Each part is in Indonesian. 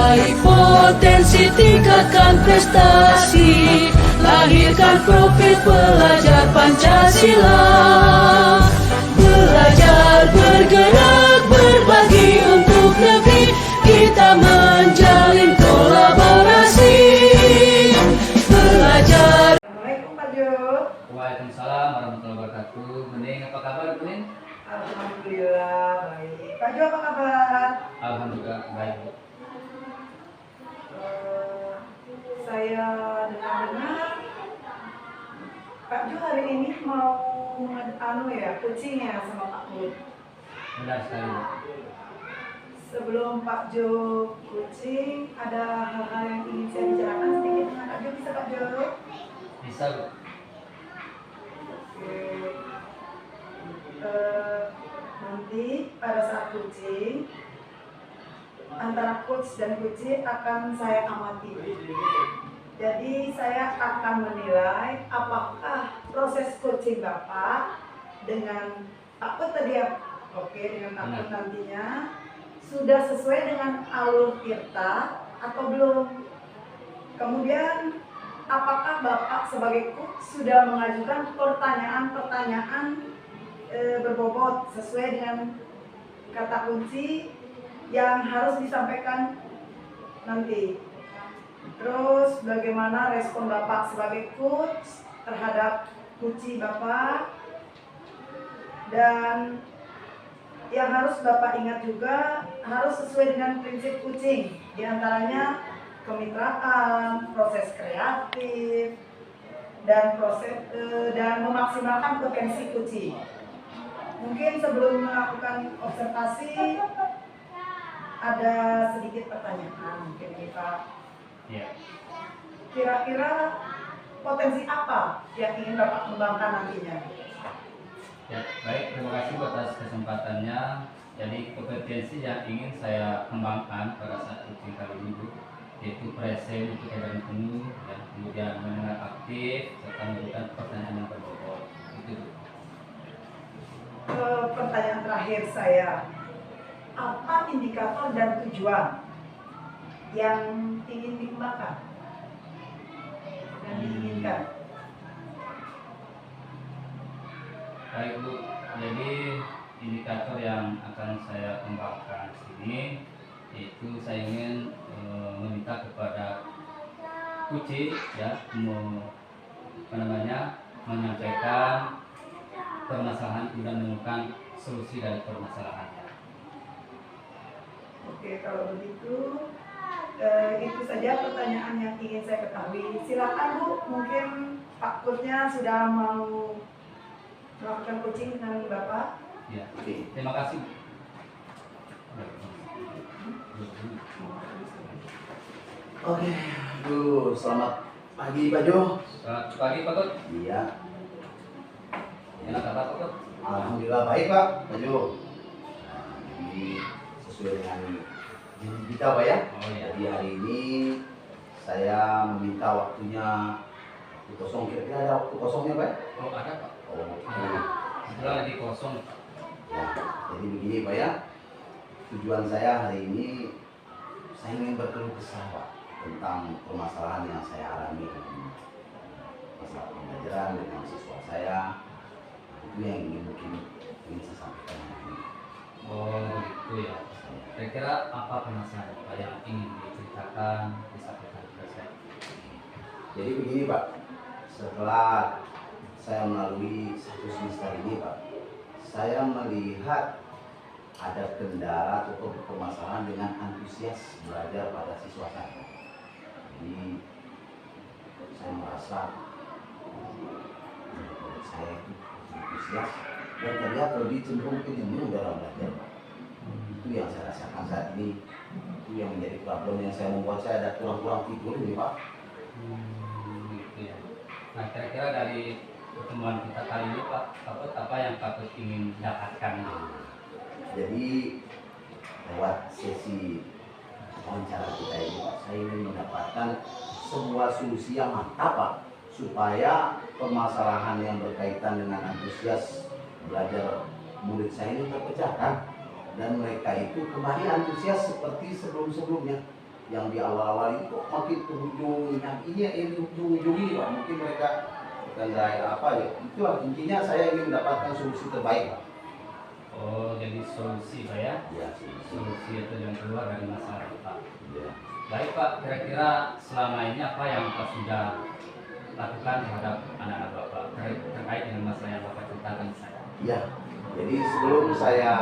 Raih potensi, tingkatkan prestasi, lahirkan profil pelajar Pancasila. Belajar, bergerak, berbagi untuk negeri, kita menjalin kolaborasi. Belajar. Assalamualaikum Pak Jo. Waalaikumsalam warahmatullahi wabarakatuh. Bening, apa kabar Bening? Alhamdulillah baik. Pak Jo apa kabar? Alhamdulillah baik. Saya dengar-dengar Pak Jo hari ini mau kucing ya sama Pak Bud. Benar sekali. Sebelum Pak Jo kucing, ada hal-hal yang ingin saya bicarakan sedikit dengan Pak Jo, bisa Pak Jo? Bisa Bu. Oke. Nanti pada saat kucing, antara coach dan kucing akan saya amati. Jadi saya akan menilai apakah proses coaching Bapak dengan takut tadi ya, oke, dengan takut nantinya sudah sesuai dengan alur Tirta atau belum. Kemudian apakah Bapak sebagai coach sudah mengajukan pertanyaan-pertanyaan berbobot sesuai dengan kata kunci yang harus disampaikan nanti. Terus bagaimana respon Bapak sebagai coach terhadap kunci Bapak, dan yang harus Bapak ingat juga harus sesuai dengan prinsip kucing, diantaranya kemitraan, proses kreatif, dan memaksimalkan potensi kucing. Mungkin sebelum melakukan observasi ada sedikit pertanyaan mungkin nih Pak. Ya. Kira-kira potensi apa yang ingin Bapak kembangkan nantinya? Ya, baik, terima kasih atas kesempatannya. Jadi kompetensi yang ingin saya kembangkan pada saat coaching kali ini Bu, yaitu present untuk keadaan penuh, ya, kemudian mendengar aktif serta memberikan pertanyaan yang berbobot. Itu Bu. Pertanyaan terakhir saya, apa indikator dan tujuan yang ingin dikembangkan dan diinginkan? Baik Bu, jadi indikator yang akan saya kembangkan di sini yaitu saya ingin meminta kepada kucing ya menyampaikan permasalahan dan menemukan solusi dari permasalahannya. Oke, kalau begitu itu saja pertanyaan yang ingin saya ketahui. Silakan Bu, mungkin Pak Coachnya sudah mau melakukan coaching dengan Bapak. Ya, terima kasih. Oke, selamat pagi Pak Jo. Selamat pagi Pak Coach. Iya, Enak apa Pak Coach? alhamdulillah baik Pak Jo. Nah, jadi sesuai dengan janji kita Pak ya. Oh iya. Jadi hari ini saya meminta waktunya waktu kosong, kira-kira ada waktu kosongnya Pak? Oh ada Pak. Oh, Setelah lagi kosong. ya, jadi begini Pak ya. Tujuan saya hari ini saya ingin berkeluh kesah Pak tentang permasalahan yang saya alami, masalah pembelajaran dengan siswa saya. Itu yang ingin saya sampaikan hari ini. Oh gitu ya. Kira-kira apa permasalahan Pak yang ingin diceritakan, disampaikan ke saya? Jadi begini Pak, setelah saya melalui satu semester ini Pak, saya melihat ada kendala atau permasalahan dengan antusias belajar pada siswa saya. Jadi saya merasa saya itu antusias dan terlihat lebih cenderung ke jenuh dalam belajar Pak. Itu yang saya rasakan saat ini. Itu yang menjadi problem yang saya membuat saya ada kurang-kurang tidur ini Pak. Gitu ya. Nah kira-kira dari pertemuan kita kali ini Pak, apa yang Pak Coach ingin dapatkan? Jadi lewat sesi wawancara kita ini Pak, saya ingin mendapatkan sebuah solusi yang mantap Pak, supaya permasalahan yang berkaitan dengan antusias belajar murid saya ini terpecahkan dan mereka itu kembali antusias seperti sebelum-sebelumnya. yang di awal-awal itu kok makin ke ujung yang ini yang di ujung ini Pak. Mungkin mereka kendala apa ya. Itulah intinya saya ingin mendapatkan solusi terbaik Pak. Oh, jadi solusi Pak ya? Ya, Solusi itu yang keluar dari masalah Pak. ya. Baik Pak, kira-kira selama ini apa yang Bapak sudah lakukan terhadap anak-anak Bapak terkait dengan masalah yang Bapak ceritakan saya? Ya, jadi sebelum saya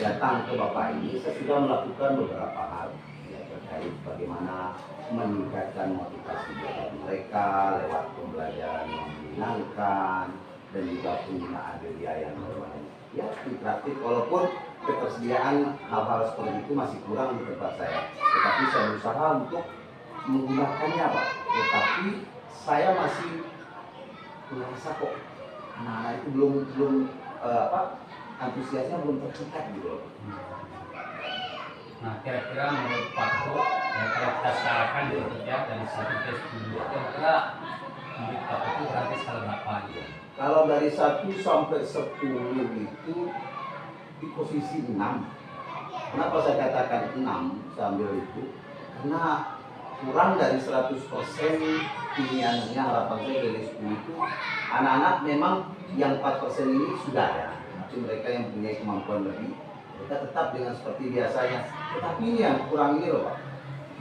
datang ke Bapak ini, saya sudah melakukan beberapa hal ya, terkait bagaimana meningkatkan motivasi belajar mereka lewat pembelajaran yang menyenangkan dan juga penggunaan media yang bermanfaat. Ya, interaktif walaupun ketersediaan hal-hal seperti itu masih kurang di tempat saya, tetapi saya berusaha untuk menggunakannya Pak. Tetapi saya masih merasa kok anak-anak itu belum antusiasnya belum terlihat gitu loh. Nah, kira-kira menurut Pak Put, ya, kalau kita sekarang gitu ya dari 1 ke 10, kira-kira menurut Pak Put itu berarti skala berapa gitu? Kalau dari 1 sampai 10 itu di posisi 6. Kenapa saya katakan 6 sambil itu? Karena kurang dari 100% keinginannya, harapan saya dari 10 itu anak-anak memang yang 4% ini sudah ya, tapi mereka yang punya kemampuan lebih mereka tetap dengan seperti biasanya, tetapi ini yang kurang ini loh Pak,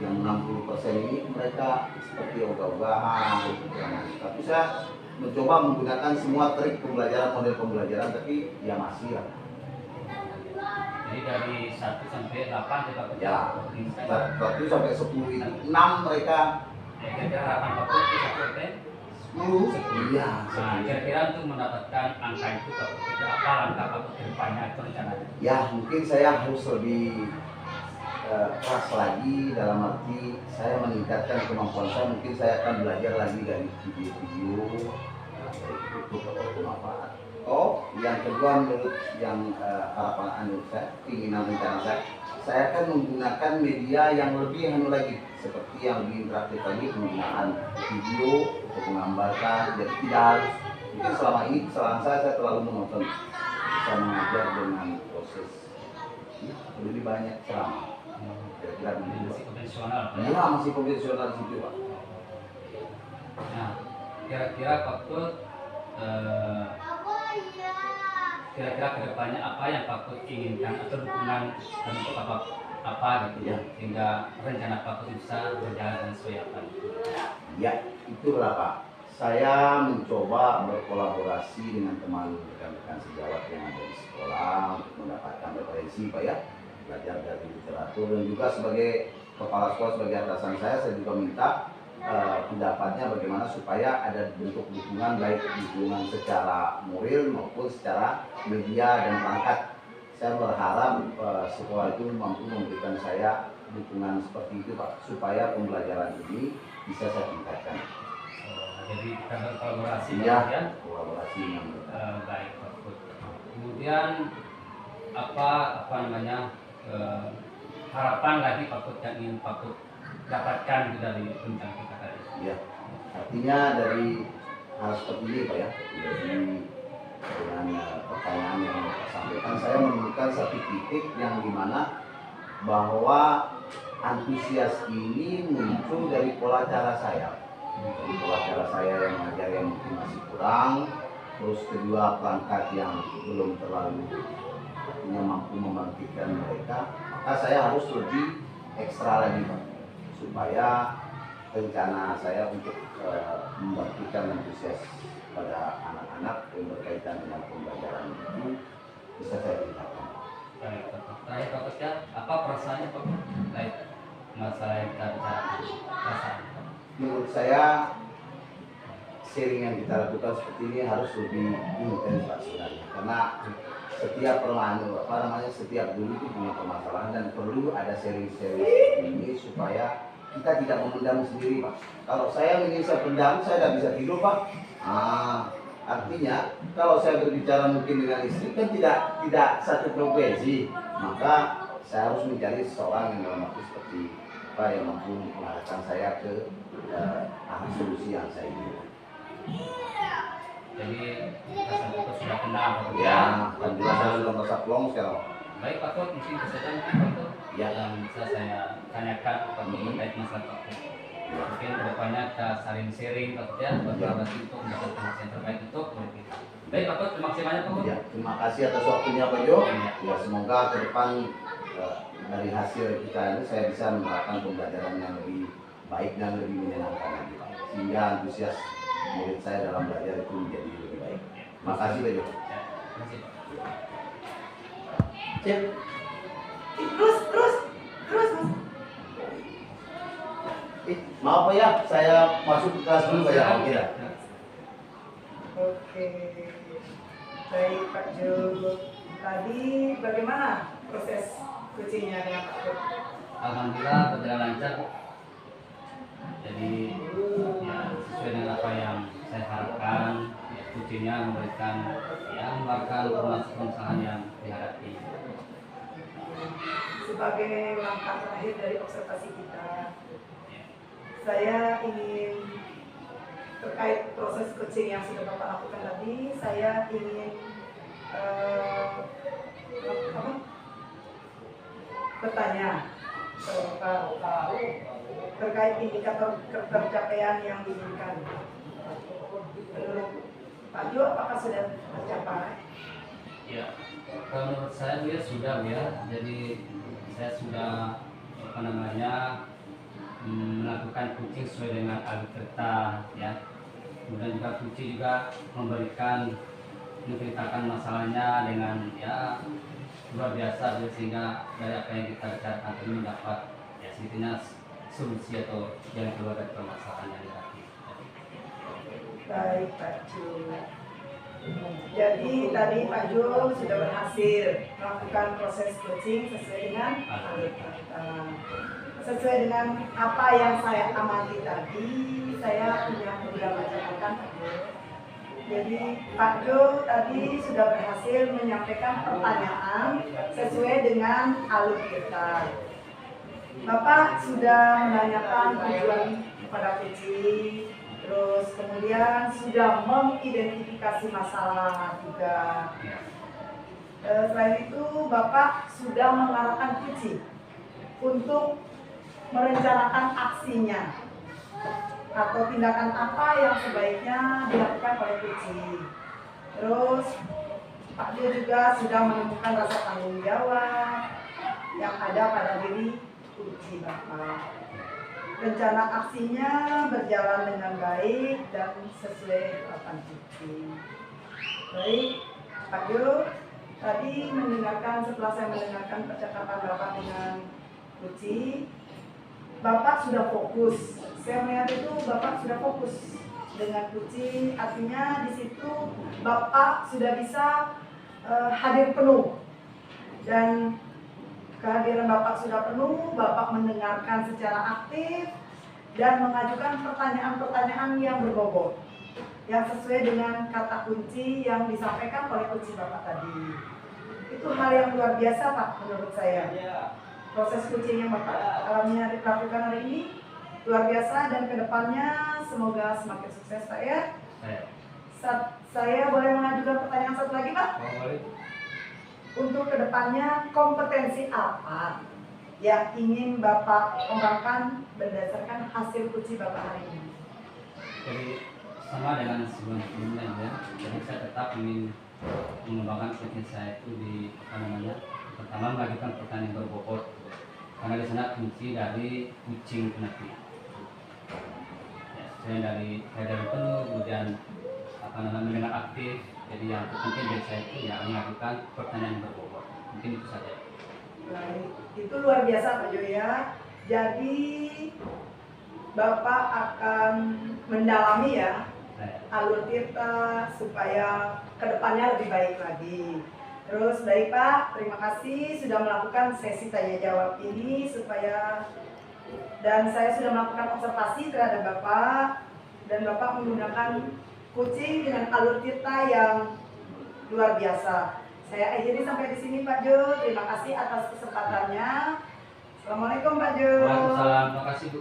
yang 60% ini mereka seperti ogah-ogahan gitu. Tapi saya mencoba menggunakan semua trik pembelajaran, model pembelajaran, tapi ya masih lah. Jadi dari 1 sampai 8 kita Ya, 1 sampai 10 itu 6 mereka. ya, kira-kira harapan Pak Put itu 1 sampai 10. Iya, Nah, kira-kira untuk mendapatkan angka itu Pak Put, itu apa langkah Pak Put ke depannya itu rencananya? Ya, mungkin saya harus lebih keras lagi dalam arti saya meningkatkan kemampuan saya. Mungkin saya akan belajar lagi dari video-video dari YouTube ataupun apa. Oh, yang kedua menurut yang harapan saya, keinginan rencana saya akan menggunakan media yang lebih lagi, seperti yang lebih interaktif lagi, penggunaan video untuk menggambarkan. Jadi tidak harus, mungkin selama ini kesalahan saya terlalu menonton, saya mengajar dengan proses lebih banyak ceramah. Kira-kira begitu Pak. Masih konvensional Pak ya? Ya, masih konvensional situ Pak. Nah, kira-kira Pak Put, kira-kira kedepannya apa yang Pak Put inginkan atau dukungan untuk apa gitu ya, sehingga rencana Pak Put bisa berjalan dengan sesuai apa gitu. Ya, itulah Pak. Saya mencoba berkolaborasi dengan teman rekan-rekan sejawat yang ada di sekolah untuk mendapatkan referensi Pak ya, belajar dari literatur, dan juga sebagai kepala sekolah, sebagai atasan saya juga minta pendapatnya bagaimana supaya ada bentuk dukungan, baik dukungan secara moral maupun secara media dan perangkat. Saya berharap sekolah itu mampu memberikan saya dukungan seperti itu Pak, supaya pembelajaran ini bisa saya tingkatkan. Jadi kita berkolaborasi Ya, ya. kolaborasi dengan mereka. Baik Pak Put. Kemudian apa namanya harapan lagi Pak Put yang ingin Pak Put dapatkan dari bincang kita tadi? Ya, artinya dari hal seperti ini Pak ya, jadi dengan pertanyaan yang Bapak sampaikan, saya menemukan satu titik yang dimana bahwa antusias ini muncul dari pola cara saya. Dari pola cara saya yang mengajar yang mungkin masih kurang, terus kedua perangkat yang belum terlalu artinya mampu membangkitkan mereka, maka saya harus lebih ekstra lagi Pak, supaya rencana saya untuk membangkitkan antusias pada anak-anak yang berkaitan dengan pembelajaran itu bisa saya tingkatkan. Baik Pak Put. Terakhir Pak Put ya, apa perasaannya Pak Put terkait masalah yang kita bicarakan? Perasaan Pak? Menurut saya sharing yang kita lakukan seperti ini harus lebih intens Pak sebenarnya, karena setiap setiap guru itu punya permasalahan dan perlu ada sharing-sharing seperti ini supaya kita tidak memendam sendiri Pak. Kalau saya pendam, saya tidak bisa tidur Pak. Artinya kalau saya berbicara mungkin dengan istri kan tidak satu frekuensi, maka saya harus mencari seseorang yang dalam arti seperti Pak yang mampu mengarahkan saya ke arah solusi yang saya inginkan. Jadi rasa Pak Put sudah kenal Pak Put Ya, alhamdulillah saya sudah merasa plong sekarang. Baik Pak Put, mungkin kesetan Pak Put. Ya. yang bisa saya tanyakan terkait masalah Pak Pur. Mungkin kedepannya kita saling sharing Pak Pur, ya, berkolaborasi untuk mendapatkan informasi yang terbaik untuk murid kita. Baik Pak Pur, terima kasih banyak Pak Pur. Ya, terima kasih atas waktunya Pak Jo. Iya. Ya, semoga ke depan dari hasil kita ini saya bisa melakukan pembelajaran yang lebih baik dan lebih menyenangkan lagi Pak. Sehingga antusias murid saya dalam belajar itu menjadi lebih baik. Terima kasih Pak Jo. Ya, terima kasih Pak. Cip. Terus Mas. Maaf Pak ya, saya masuk ke kelas dulu Pak ya. Oke dah. Oke. Baik Pak Jo. Tadi bagaimana proses coachingnya dengan Pak Jo? Alhamdulillah berjalan lancar. Jadi ya sesuai dengan apa yang saya harapkan, ya, coachingnya memberikan mengeluarkan permasalahan yang dihadapi. Sebagai langkah terakhir dari observasi kita, saya ingin terkait proses coaching yang sudah Bapak lakukan tadi, saya ingin bertanya ke Bapak terkait indikator ketercapaian yang diinginkan. Menurut Pak Jo, apakah sudah tercapai? Ya, kalau menurut saya Bu ya sudah Bu ya. Jadi saya sudah melakukan coaching sesuai dengan algoritma ya. Kemudian juga coaching juga menceritakan masalahnya dengan ya luar biasa Bu, sehingga dari apa yang kita bicarakan ini mendapat ya sedikitnya solusi atau jalan keluar dari permasalahan yang dihadapi. Baik Pak Jo. Jadi tadi Pak Jo sudah berhasil melakukan proses coaching sesuai dengan sesuai dengan apa yang saya amati tadi. Saya punya beberapa catatan Pak Jo. Jadi Pak Jo tadi sudah berhasil menyampaikan pertanyaan sesuai dengan alur kita. Bapak sudah menanyakan tujuan kepada coaching, terus kemudian sudah mengidentifikasi masalah juga. Selain itu Bapak sudah mengarahkan coaching untuk merencanakan aksinya atau tindakan apa yang sebaiknya dilakukan oleh coaching. Terus Pak Jo juga sudah menemukan rasa tanggung jawab yang ada pada diri coaching Bapak. Rencana aksinya berjalan dengan baik dan sesuai harapan coaching. Baik, Pak Jo, tadi setelah saya mendengarkan percakapan Bapak dengan coaching, Bapak sudah fokus. Saya melihat itu Bapak sudah fokus dengan coaching, artinya di situ Bapak sudah bisa hadir penuh. Dan kehadiran Bapak sudah penuh, Bapak mendengarkan secara aktif dan mengajukan pertanyaan-pertanyaan yang berbobot yang sesuai dengan kata kunci yang disampaikan oleh kunci Bapak tadi. Itu hal yang luar biasa Pak menurut saya. Proses coaching yang Bapak lakukan hari ini luar biasa dan kedepannya semoga semakin sukses Pak ya. Saya boleh mengajukan pertanyaan satu lagi Pak? Untuk kedepannya kompetensi apa yang ingin Bapak kembangkan berdasarkan hasil coaching Bapak hari ini? Jadi sama dengan sebelumnya ya. Jadi saya tetap ingin mengembangkan coaching saya itu di pertama mengajukan pertanyaan berbobot, karena di sana kunci dari coaching penepi. Ya, selain dari penuh, kemudian mendengar aktif. Jadi yang terpenting dari saya itu ya mengajukan pertanyaan berbobot. Mungkin itu saja. Baik, itu luar biasa Pak Jo ya. Jadi Bapak akan mendalami ya alur kita supaya kedepannya lebih baik lagi. Terus baik Pak, terima kasih sudah melakukan sesi tanya jawab ini dan saya sudah melakukan observasi terhadap Bapak dan Bapak menggunakan coaching dengan alur kita yang luar biasa. Saya akhiri sampai di sini Pak Jo. Terima kasih atas kesempatannya. Assalamualaikum Pak Jo. Waalaikumsalam. Terima kasih Bu.